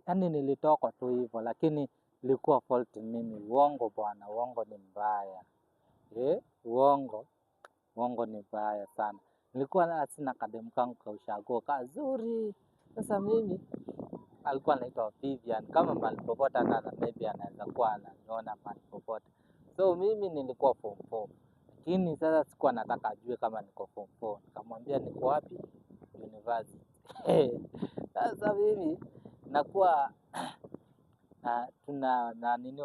yani nilitoka tu hivyo, lakini ilikuwa fault mimi. Uongo bwana, uongo ni mbaya. Uongo ni mbaya sana. Nilikuwa na sina kadem kangu ka ushago kazuri. Sasa mimi alikuwa anaitwa Vivian, kama mahali popote hata maybe anaweza kuwa ananiona mahali popote. So mimi nilikuwa form 4, lakini sasa sikuwa nataka ajue kama niko form 4. Nikamwambia niko wapi? University. Sasa mimi nakuwa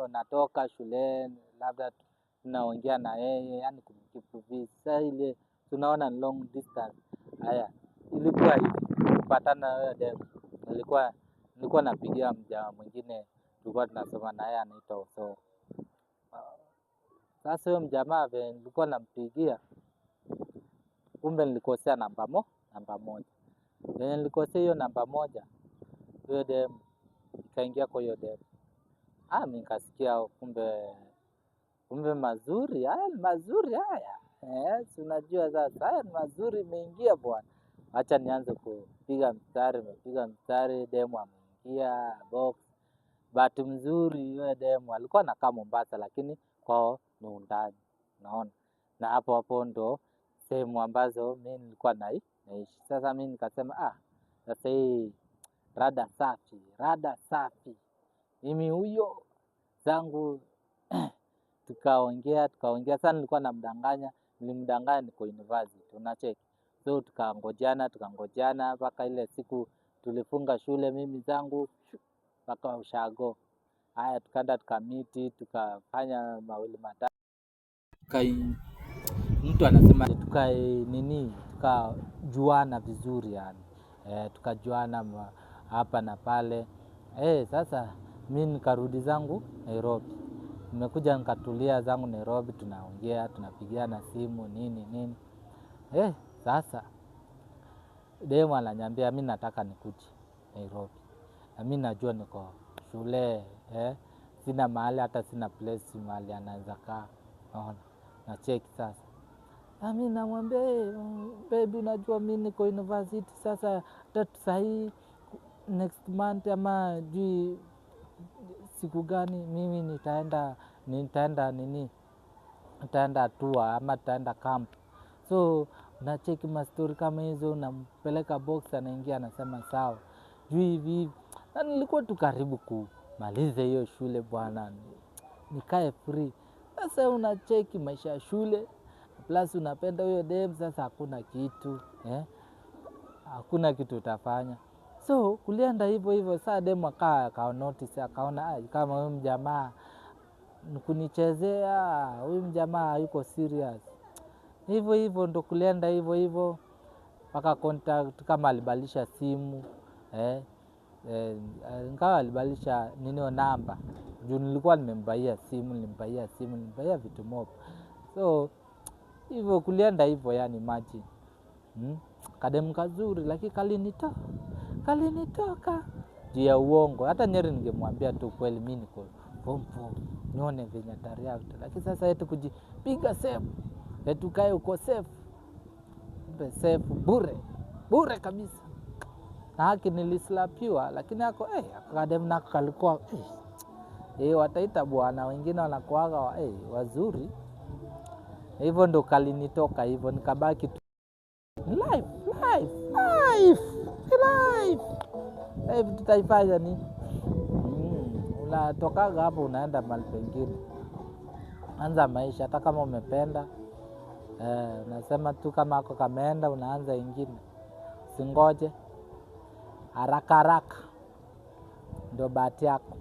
natoka shuleni, labda tunaongea na yeye, yani kumkipu visi. Sasa ile tunaona long distance. Haya, ilikuwa hivi, kupatana na wewe demu. Nilikuwa napigia mjamaa mwingine, tulikuwa tunasoma na yeye anaitwa Osoro. Sasa huyo mjamaa vile nilikuwa nampigia, kumbe nilikosea namba moja. Venye nilikosea hiyo namba moja, huyo demu ikaingia kwa hiyo demu. Mimi nikasikia kumbe mazuri haya. Si unajua sasa haya mazuri imeingia bwana. Acha nianze kupiga mstari, demu ameingia box. Bahati mzuri yule demu alikuwa anakaa Mombasa, lakini kwao ni undani, unaona. Na hapo ndo sehemu ambazo mimi nilikuwa naishi. Sasa mimi nikasema sasa hii rada safi. Mimi huyo zangu tukaongea. Sasa nilikuwa nilimdanganya niko university, unacheki. So tukangojeana mpaka ile siku tulifunga shule mimi zangu mpaka ushago. Haya, tukaenda tukamiti, tukafanya mawili matatu. Mtu anasema tukajuana vizuri yani. Tukajuana hapa na pale. Sasa mimi nikarudi zangu Nairobi. Nimekuja nikatulia zangu Nairobi, tunaongea, tunapigiana simu nini. Sasa demu ananiambia mimi nataka nikuje Nairobi. Na mimi najua niko shule, sina mahali, hata sina place mahali anaweza kaa. Unaona? Na cheki sasa. Mimi namwambia baby, unajua mimi niko university sasa, hata sahi next month ama siku gani mimi nitaenda tour ama nitaenda camp. So nacheki mastori kama hizo, nampeleka box, anaingia anasema sawa. Hivi na nilikuwa tu karibu kumaliza hiyo shule bwana, nikae free. Sasa unacheki maisha ya shule plus unapenda huyo dem, sasa hakuna kitu utafanya. So kulienda hivyo. Saa demu akawa notice, akaona kama huyu mjamaa kunichezea, huyu mjamaa yuko serious. Hivyo ndo kulienda hivyo mpaka contact kama alibadilisha simu. Ingawa alibadilisha namba. Juu nilikuwa nimembaia vitu mob. So hivyo kulienda hivyo, yani imagine. Kademu kazuri lakini kalinitoka juu ya uongo. Hata Nyeri ningemwambia tu kweli mimi niko form 4, nione venye atariact. Lakini sasa yetu kujipiga safe, yetu kae uko safe. Safe bure kabisa. Na haki nilislapiwa, lakini kademu nako kalikuwa wataita bwana, wengine wanakuaga wazuri. Hivyo ndo kalinitoka hivyo, nikabaki tu life. Tutaifanya ni unatokaga hapo unaenda mahali pengine. Anza maisha hata kama umependa. Unasema tu kama ako kameenda, unaanza ingine. Usingoje haraka. Ndio bahati yako.